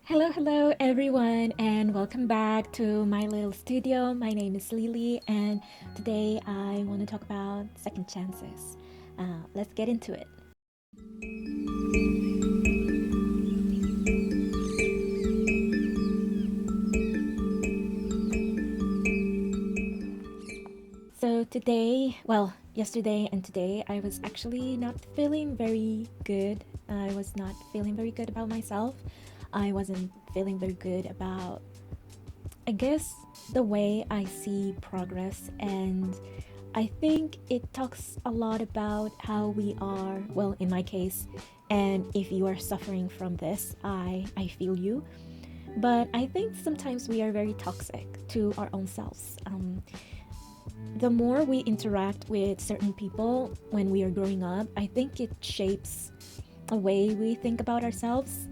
Hello everyone, and welcome back to my little studio. My name is Lily, and today I want to talk about second chances. Let's get into it. So, yesterday and today, I was actually not feeling very good. I was not feeling very good about myself. I wasn't feeling very good about, I guess, the way I see progress, and I think it talks a lot about how we are, well, in my case, and if you are suffering from this, I feel you. But I think sometimes we are very toxic to our own selves. The more we interact with certain people when we are growing up, I think it shapes a way we think about ourselves.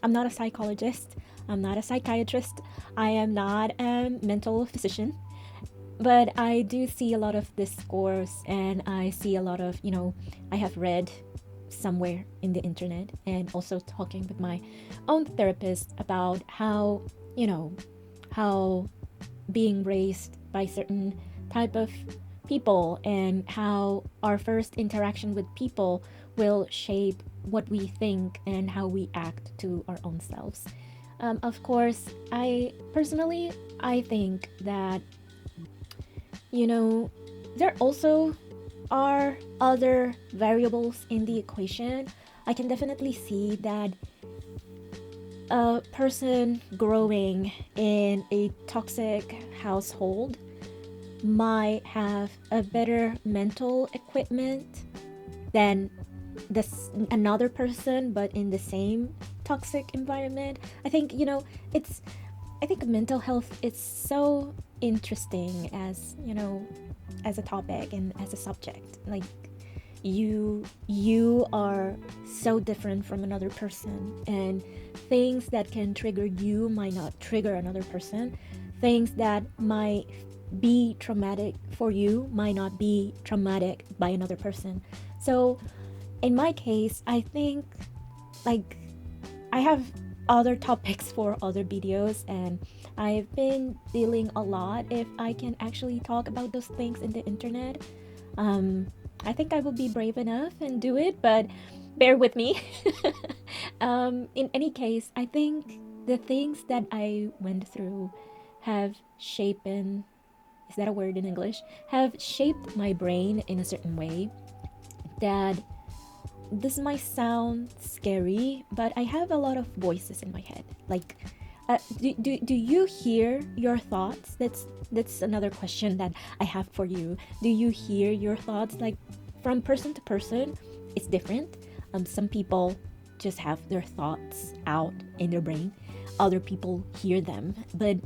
I'm not a psychologist, I'm not a psychiatrist, I am not a mental physician, but I do see a lot of discourse, and I see a lot of, I have read somewhere in the internet and also talking with my own therapist about how, you know, how being raised by certain type of people and how our first interaction with people will shape what we think and how we act to our own selves. Of course, I think that, you know, there also are other variables in the equation. I can definitely see that a person growing in a toxic household might have a better mental equipment than this another person but in the same toxic environment. I think, it's I think mental health is so interesting as a topic and as a subject. Like, you are so different from another person, and things that can trigger you might not trigger another person. Things that might be traumatic for you might not be traumatic by another person. So in my case, I think, like, I have other topics for other videos, and I've been dealing a lot if I can actually talk about those things in the internet. um I think I will be brave enough and do it, but bear with me. In any case, I think the things that I went through have shapen, is that a word in English, have shaped my brain in a certain way that, this might sound scary, but I have a lot of voices in my head. Like, do you hear your thoughts? That's another question that I have for you. Do you hear your thoughts? Like, from person to person, it's different. Some people just have their thoughts out in their brain. Other people hear them, but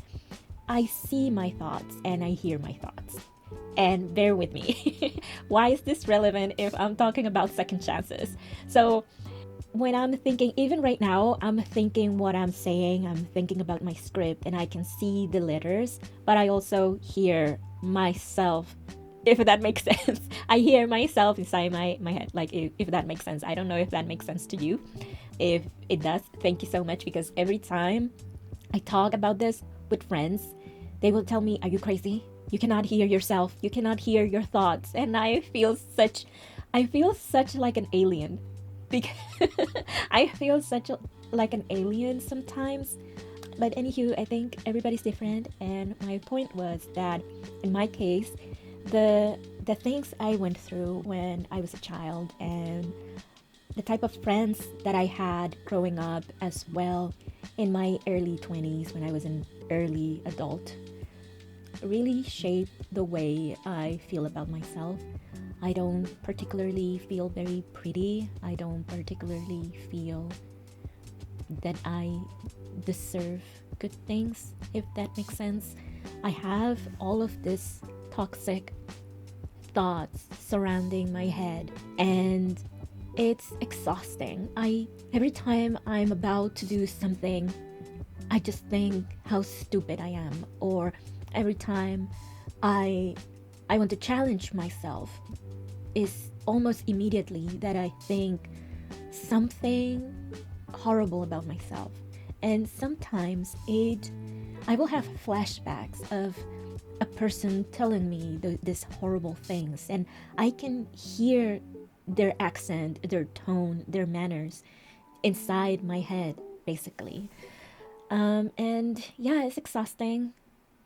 I see my thoughts and I hear my thoughts. And bear with me. Why is this relevant if I'm talking about second chances? So, when I'm thinking, even right now, I'm thinking what I'm saying, I'm thinking about my script, and I can see the letters, but I also hear myself, if that makes sense. I hear myself inside my head, like, if that makes sense. I don't know if that makes sense to you. If it does, thank you so much, because every time I talk about this with friends, they will tell me, "Are you crazy? You cannot hear yourself. You cannot hear your thoughts." And I feel such like an alien, because I feel like an alien sometimes. But anywho, I think everybody's different, and my point was that in my case, the things I went through when I was a child, and the type of friends that I had growing up as well in my early 20s when I was an early adult, really shaped the way I feel about myself. I don't particularly feel very pretty. I don't particularly feel that I deserve good things, if that makes sense. I have all of this toxic thoughts surrounding my head, and it's exhausting. I Every time I'm about to do something, I just think how stupid I am, or every time I I want to challenge myself, is almost immediately that I think something horrible about myself. And sometimes I will have flashbacks of a person telling me these horrible things, and I can hear their accent, their tone, their manners inside my head, basically. And yeah, it's exhausting.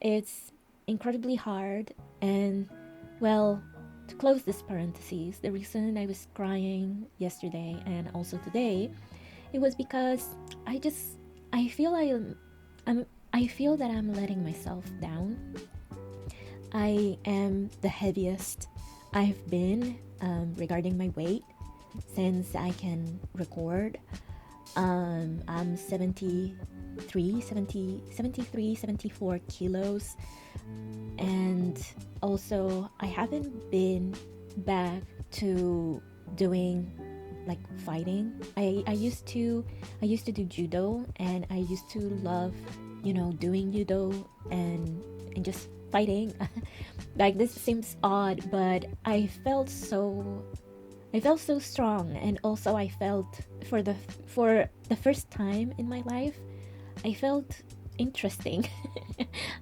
It's incredibly hard. And well, to close this parentheses, the reason I was crying yesterday and also today, it was because I just I feel I'm I feel that I'm letting myself down. I am the heaviest I've been regarding my weight since I can record. I'm 73, 74 kilos. And also, I haven't been back to doing like fighting. I used to do judo, and I used to love, doing judo and just fighting. Like, this seems odd, but I felt so strong, and also I felt for the first time in my life, I felt interesting.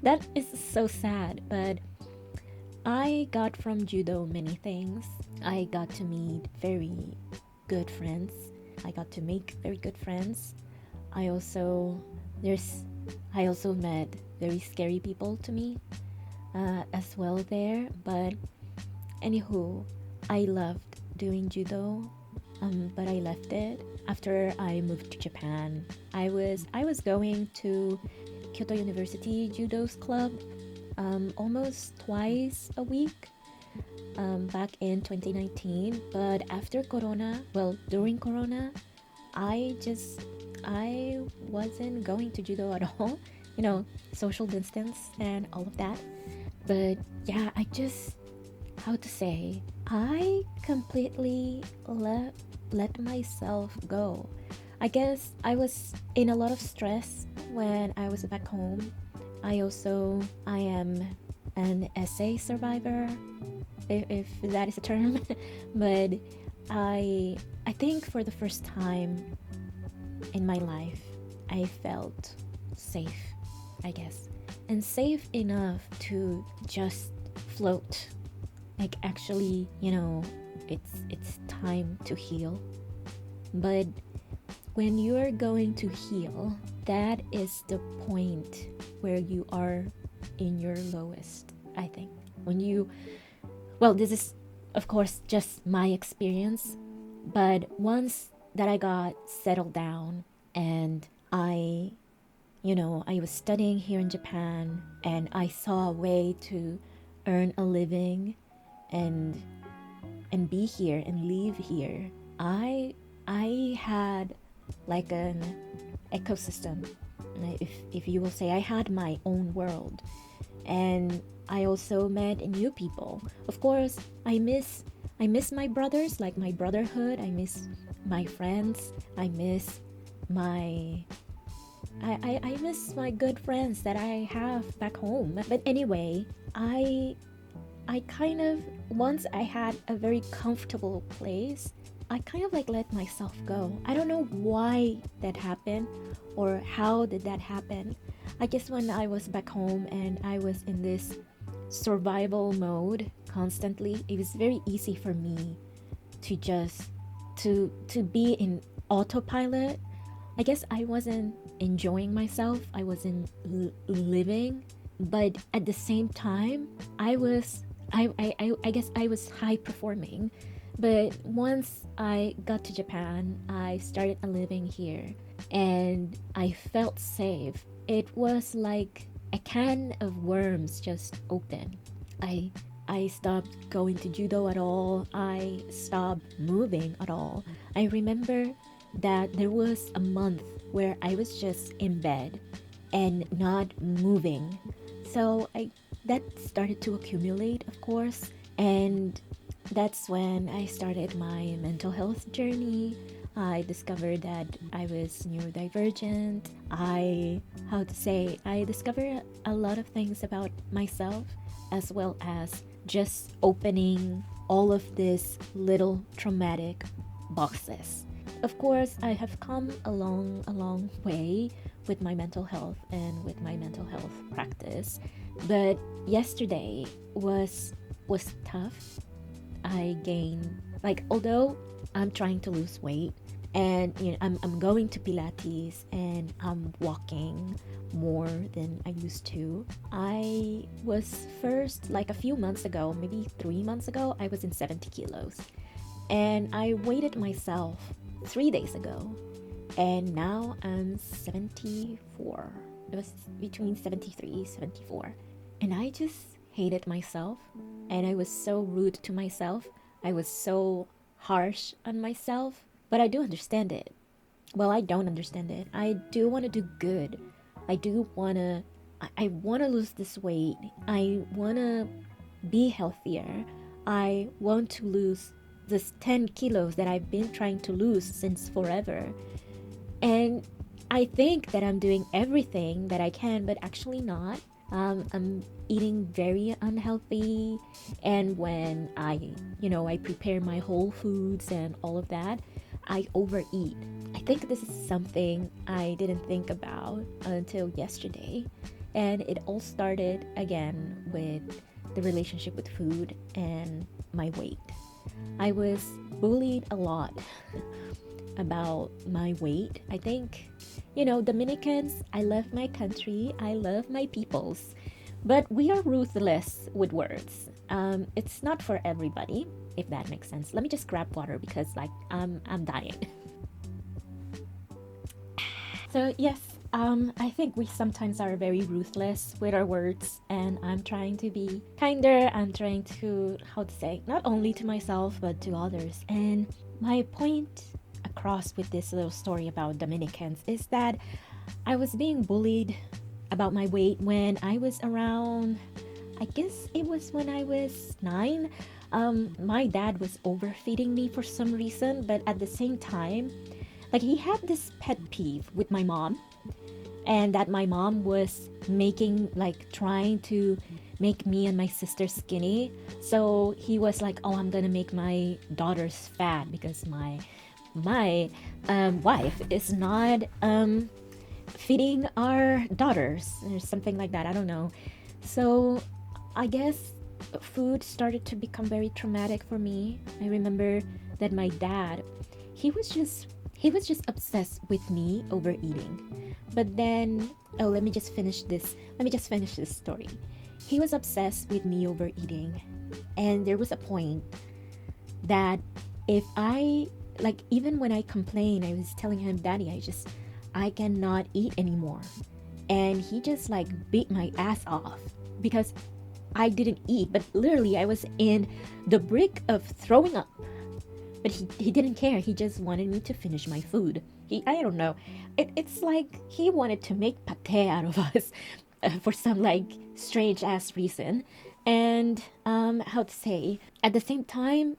That is so sad, but I got from judo many things. I got to meet very good friends. I got to make very good friends. I also there's I also met very scary people to me as well there. But anywho, I loved doing judo, but I left it after I moved to Japan. I was going to Kyoto University Judo's club almost twice a week back in 2019. But after Corona, well, during Corona, I wasn't going to judo at all. Social distance and all of that. But yeah, how to say, I completely let myself go. I guess I was in a lot of stress when I was back home. I am an essay survivor, if that is a term. But I think for the first time in my life, I felt safe, I guess, and safe enough to just float. Like, actually, it's time to heal. But when you're going to heal, that is the point where you are in your lowest, I think. This is, of course, just my experience. But once that I got settled down, and I was studying here in Japan, and I saw a way to earn a living and be here and live here, I had like an ecosystem, if you will say. I had my own world, and I also met new people. Of course, I miss my brothers, like my brotherhood. I miss my friends. I miss my I miss my good friends that I have back home. But anyway, I kind of, once I had a very comfortable place, I kind of like let myself go. I don't know why that happened or how did that happen. I guess when I was back home and I was in this survival mode constantly, it was very easy for me to just to be in autopilot. I guess I wasn't enjoying myself. I wasn't living, but at the same time, I guess I was high performing. But once I got to Japan, I started living here, and I felt safe. It was like a can of worms just opened. I stopped going to judo at all. I stopped moving at all. I remember that there was a month where I was just in bed and not moving. So that started to accumulate, of course, and that's when I started my mental health journey. I discovered that I was neurodivergent. I discovered a lot of things about myself, as well as just opening all of these little traumatic boxes. of course, I have come a long way with my mental health and with my mental health practice. But yesterday was tough. I gained, like, although I'm trying to lose weight, and I'm going to Pilates and I'm walking more than I used to. I was first, like a few months ago, maybe 3 months ago, I was in 70 kilos. And I weighed myself 3 days ago, and now I'm 74. It was between 73, 74. And I just hated myself, and I was so rude to myself. I was so harsh on myself, but I do understand it. Well, I don't understand it. I do want to do good. I do want to I want to lose this weight. I want to be healthier. I want to lose this 10 kilos that I've been trying to lose since forever. And I think that I'm doing everything that I can, but actually not. I'm eating very unhealthy, and when I prepare my whole foods and all of that, I overeat. I think this is something I didn't think about until yesterday, and it all started again with the relationship with food and my weight. I was bullied a lot about my weight. I think, Dominicans, I love my country, I love my peoples, but we are ruthless with words. It's not for everybody, if that makes sense. Let me just grab water because, like, I'm dying. So yes, I think we sometimes are very ruthless with our words, and I'm trying to be kinder. I'm trying to, how to say, not only to myself but to others. And my point across with this little story about Dominicans is that I was being bullied about my weight when I was around, I guess it was when I was 9. My dad was overfeeding me for some reason, but at the same time, like, he had this pet peeve with my mom, and that my mom was trying to make me and my sister skinny. So he was like, oh, I'm gonna make my daughters fat because my wife is not feeding our daughters or something like that. I don't know. So I guess food started to become very traumatic for me. I remember that my dad, he was just obsessed with me overeating. But then, let me just finish this story. He was obsessed with me overeating, and there was a point that if I, like, even when I complained, I was telling him, Daddy, I cannot eat anymore. And he just, like, beat my ass off because I didn't eat, but literally I was in the brink of throwing up. But he didn't care. He just wanted me to finish my food. I don't know. It's like he wanted to make pate out of us for some, like, strange ass reason. And how to say, at the same time,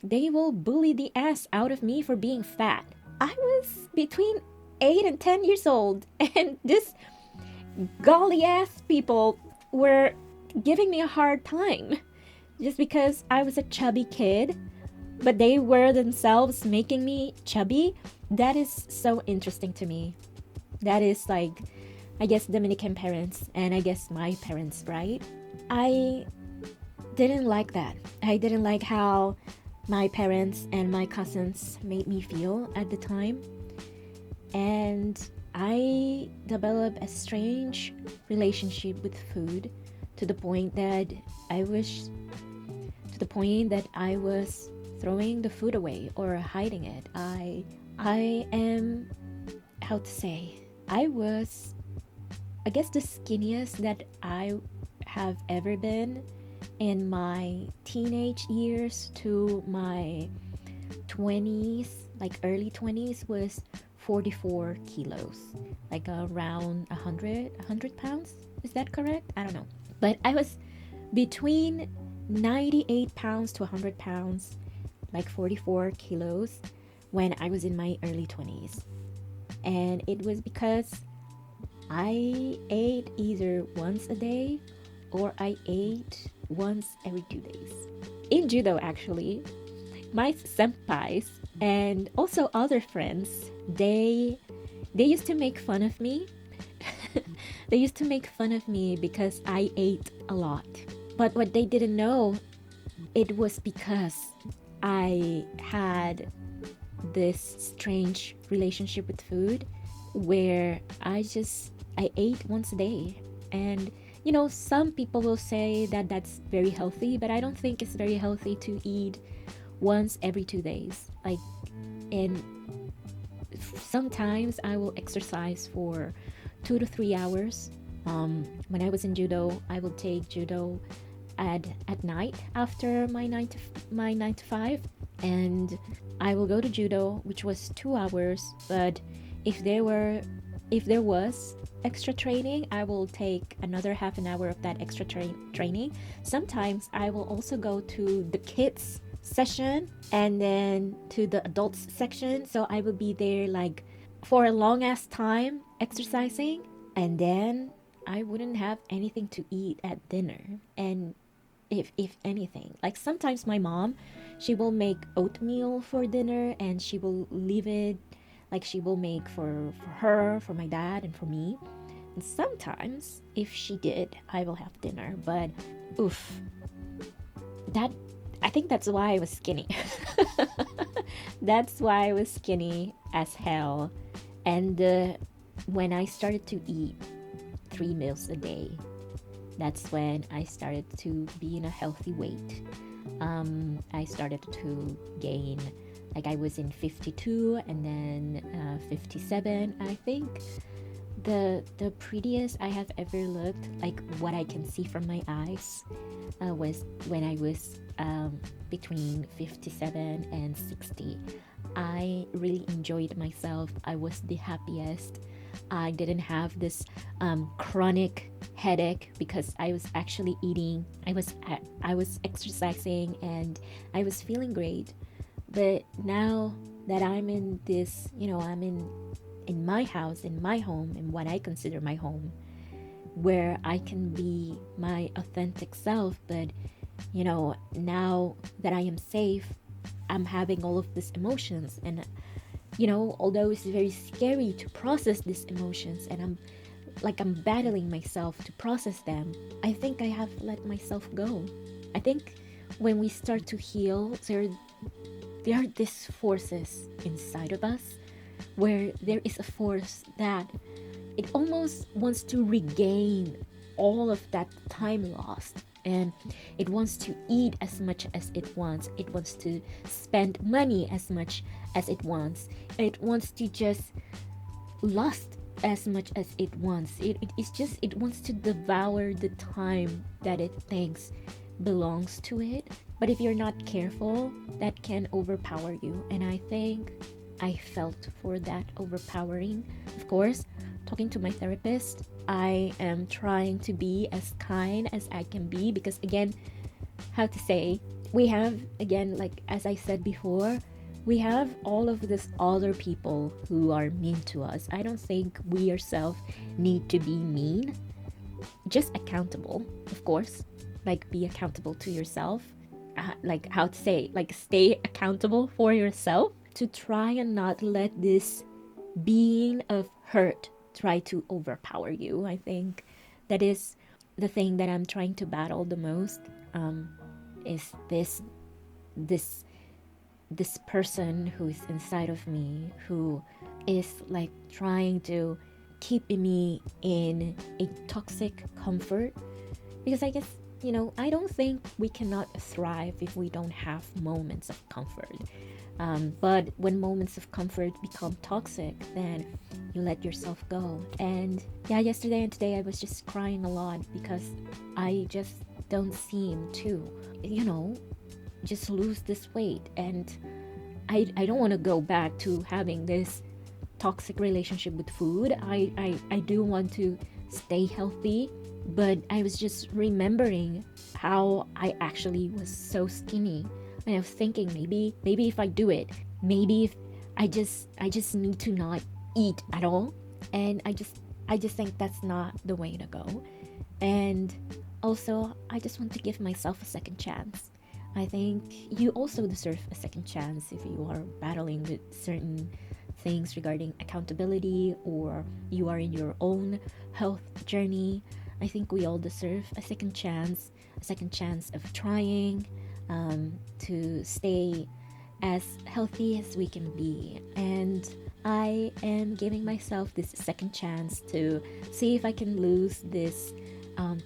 they will bully the ass out of me for being fat. I was between 8 and 10 years old, and this golly ass people were giving me a hard time just because I was a chubby kid, but they were themselves making me chubby. That is so interesting to me. That is, like, I guess Dominican parents and I guess my parents, right? I didn't like that. I didn't like how my parents and my cousins made me feel at the time. And I developed a strange relationship with food to the point that I was throwing the food away or hiding it. I am, how to say, I was, I guess, the skinniest that I have ever been in my teenage years to my 20s, like early 20s, was 44 kilos, like around 100 pounds. Is that correct? I don't know. But I was between 98 pounds to 100 pounds, like 44 kilos, when I was in my early 20s. And it was because I ate either once a day or I ate once every 2 days. In judo, actually, my senpais And also other friends, they used to make fun of me. They used to make fun of me because I ate a lot. But what they didn't know, it was because I had this strange relationship with food where I ate once a day. And some people will say that that's very healthy, but I don't think it's very healthy to eat once every 2 days. Like, and sometimes I will exercise for 2 to 3 hours. When I was in judo, I will take judo at night after my 9 to 5, and I will go to judo, which was 2 hours. But if there was extra training, I will take another half an hour of that extra training. Sometimes I will also go to the kids session and then to the adults section. So I will be there like for a long ass time exercising, and then I wouldn't have anything to eat at dinner. And if anything, like sometimes my mom, she will make oatmeal for dinner and she will leave it, like she will make for her, for my dad, and for me. And sometimes if she did, I will have dinner. But oof, that I think that's why I was skinny. That's why I was skinny as hell. And when I started to eat 3 meals a day, that's when I started to be in a healthy weight. I started to gain, like I was in 52 and then 57, I think. The prettiest I have ever looked, like what I can see from my eyes, was when I was between 57 and 60. I really enjoyed myself. I was the happiest. I didn't have this chronic headache because I was actually eating. I was exercising and I was feeling great. But now that I'm in this, I'm in my house, in my home, in what I consider my home, where I can be my authentic self. But now that I am safe, I'm having all of these emotions, and although it's very scary to process these emotions, and I'm battling myself to process them, I think I have let myself go. I think when we start to heal, there are these forces inside of us where there is a force that it almost wants to regain all of that time lost, and it wants to eat as much as it wants. It wants to spend money as much as it wants. It wants to just lust as much as it wants. It wants to devour the time that it thinks belongs to it. But if you're not careful, that can overpower you. And I think I felt for that overpowering. Of course, talking to my therapist, I am trying to be as kind as I can be, because again, how to say, we have, again, like as I said before, we have all of these other people who are mean to us. I don't think we ourselves need to be mean. Just accountable, of course. Like, be accountable to yourself. Like, how to say, like, stay accountable for yourself, to try and not let this being of hurt try to overpower you. I think that is the thing that I'm trying to battle the most, is this person who's inside of me, who is like trying to keep me in a toxic comfort. Because I guess, I don't think we cannot thrive if we don't have moments of comfort. But when moments of comfort become toxic, then you let yourself go. And yeah, yesterday and today I was just crying a lot because I just don't seem to, just lose this weight. And I don't want to go back to having this toxic relationship with food. I do want to stay healthy, but I was just remembering how I actually was so skinny. And I was thinking, maybe if I do it, maybe if I just need to not eat at all. And I just think that's not the way to go. And also, I just want to give myself a second chance. I think you also deserve a second chance if you are battling with certain things regarding accountability or you are in your own health journey. I think we all deserve a second chance of trying to stay as healthy as we can be. And I am giving myself this second chance to see if I can lose this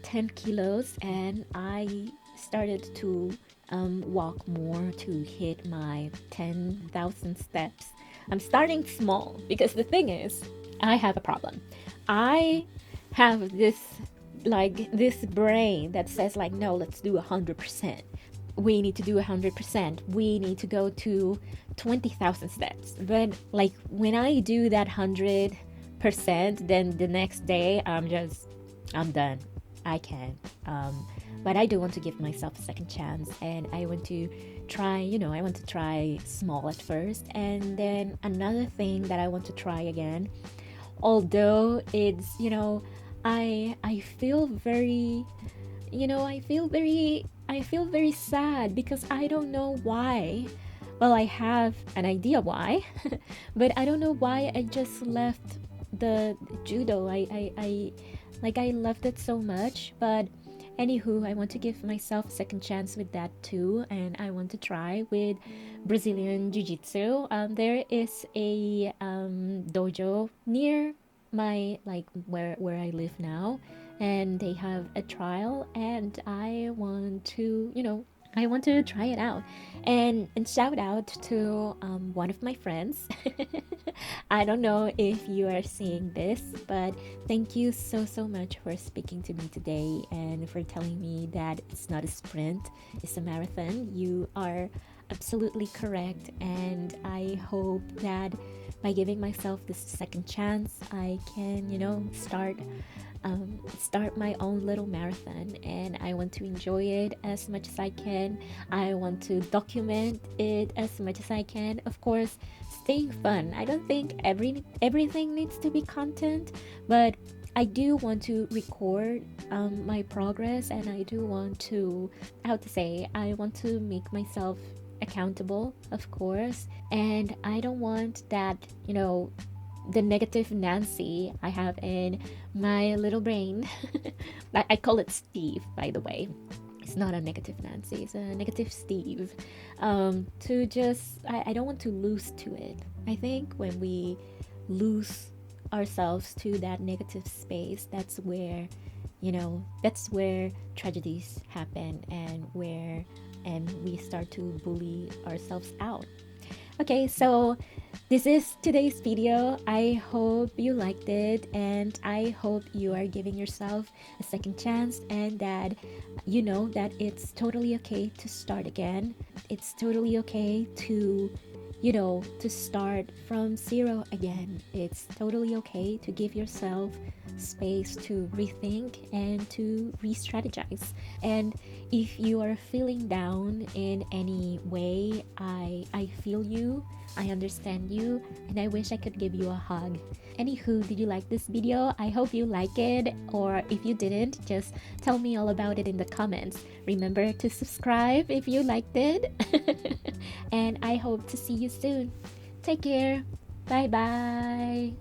10 kilos, and I started to walk more to hit my 10,000 steps. I'm starting small because the thing is, I have a problem. I have this brain that says like, no, let's do 100%. We need to do 100%. We need to go to 20,000 steps. But like when I do that 100%, then the next day I'm done. I can't. But I do want to give myself a second chance, and I want to try small at first, and then another thing that I want to try again. Although it's, I feel very, I feel very sad because I don't know why. Well, I have an idea why, but I don't know why I just left the judo. I loved it so much, but anywho, I want to give myself a second chance with that too, and I want to try with Brazilian Jiu-Jitsu. There is a dojo near my where I live now, and they have a trial, and I want to try it out, and shout out to one of my friends. I don't know if you are seeing this, but thank you so much for speaking to me today and for telling me that it's not a sprint, it's a marathon. You are absolutely correct, and I hope that by giving myself this second chance, I can, start my own little marathon, and I want to enjoy it as much as I can. I want to document it as much as I can. Of course, staying fun. I don't think everything needs to be content, but I do want to record my progress, and I do want to, I want to make myself accountable, of course, and I don't want that, the negative Nancy I have in my little brain. I call it Steve, by the way. It's not a negative Nancy, it's a negative Steve. I don't want to lose to it. I think when we lose ourselves to that negative space, that's where tragedies happen, and we start to bully ourselves out. Okay, so this is today's video. I hope you liked it, and I hope you are giving yourself a second chance, and that you know that it's totally okay to start again. It's totally okay to start from zero again. It's totally okay to give yourself space to rethink and to re-strategize. And if you are feeling down in any way, I feel you, I understand you, and I wish I could give you a hug. Anywho, did you like this video? I hope you like it, or if you didn't, just tell me all about it in the comments. Remember to subscribe if you liked it. And I hope to see you soon. Take care. Bye bye.